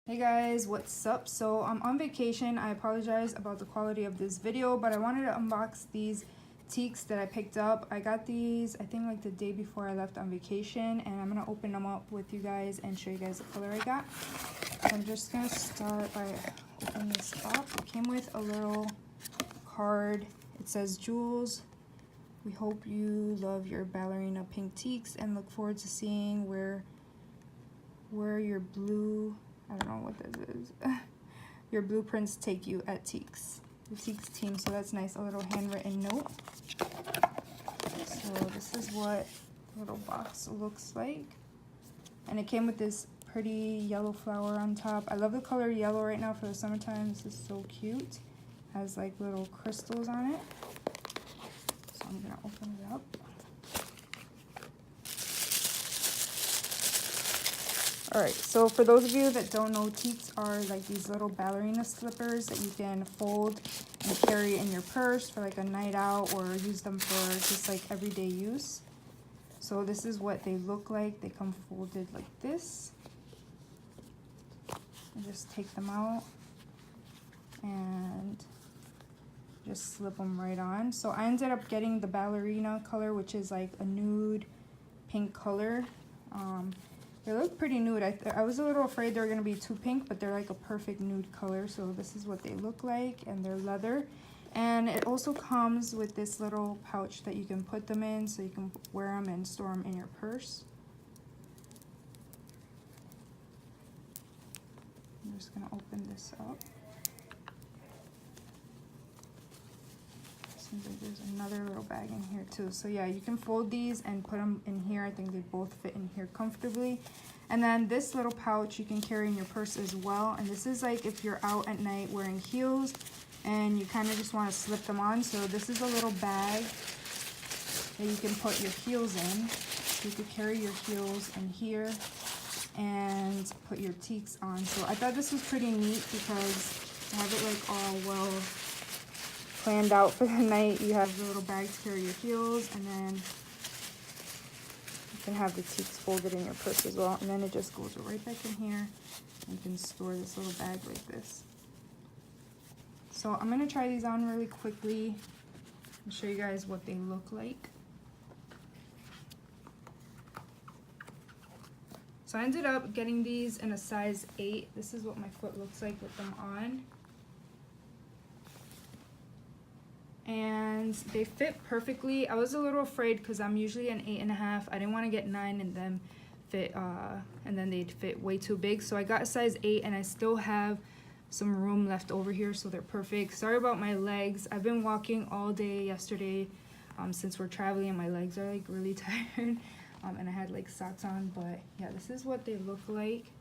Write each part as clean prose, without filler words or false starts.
Hey guys, what's up? So I'm on vacation. I apologize about the quality of this video, but I wanted to unbox these Tieks that I picked up. I got these I think like the day before I left on vacation, and I'm gonna open them up with you guys and show you guys the color I got. So I'm just gonna start by opening this up. It came with a little card. It says, "Jules, we hope you love your Ballerina pink Tieks and look forward to seeing where your blue," I don't know what this is, "your blueprints take you at Tieks." The Tieks team, so that's nice, a little handwritten note. So this is what the little box looks like. And it came with this pretty yellow flower on top. I love the color yellow right now for the summertime. This is so cute. Has like little crystals on it. So I'm gonna open it up. Alright, so for those of you that don't know, Tieks are like these little ballerina slippers that you can fold and carry in your purse for like a night out, or use them for just like everyday use. So this is what they look like. They come folded like this. And just take them out and just slip them right on. So I ended up getting the ballerina color, which is like a nude pink color. They look pretty nude. I was a little afraid they were going to be too pink, but they're like a perfect nude color. So this is what they look like, and they're leather. And it also comes with this little pouch that you can put them in, so you can wear them and store them in your purse. I'm just going to open this up. Seems like there's another little bag in here too. So yeah, you can fold these and put them in here. I think they both fit in here comfortably. And then this little pouch you can carry in your purse as well. And this is like if you're out at night wearing heels and you kind of just want to slip them on. So this is a little bag that you can put your heels in. So you could carry your heels in here and put your Tieks on. So I thought this was pretty neat because I have it like all well planned out for the night. You have the little bag to carry your heels, and then you can have the Tieks folded in your purse as well. And then it just goes right back in here, and you can store this little bag like this. So I'm gonna try these on really quickly and show you guys what they look like. So I ended up getting these in a size 8. This is what my foot looks like with them on. And they fit perfectly. I was a little afraid because I'm usually an 8.5. I didn't want to get 9 and then fit and then they'd fit way too big. So I got a size 8, and I still have some room left over here, so they're perfect. Sorry about my legs. I've been walking all day yesterday since we're traveling, and my legs are like really tired. And I had like socks on, but yeah, this is what they look like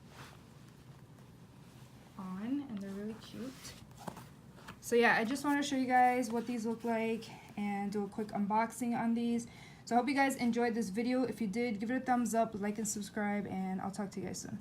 on, and they're really cute. So yeah, I just want to show you guys what these look like and do a quick unboxing on these. So I hope you guys enjoyed this video. If you did, give it a thumbs up, like and subscribe, and I'll talk to you guys soon.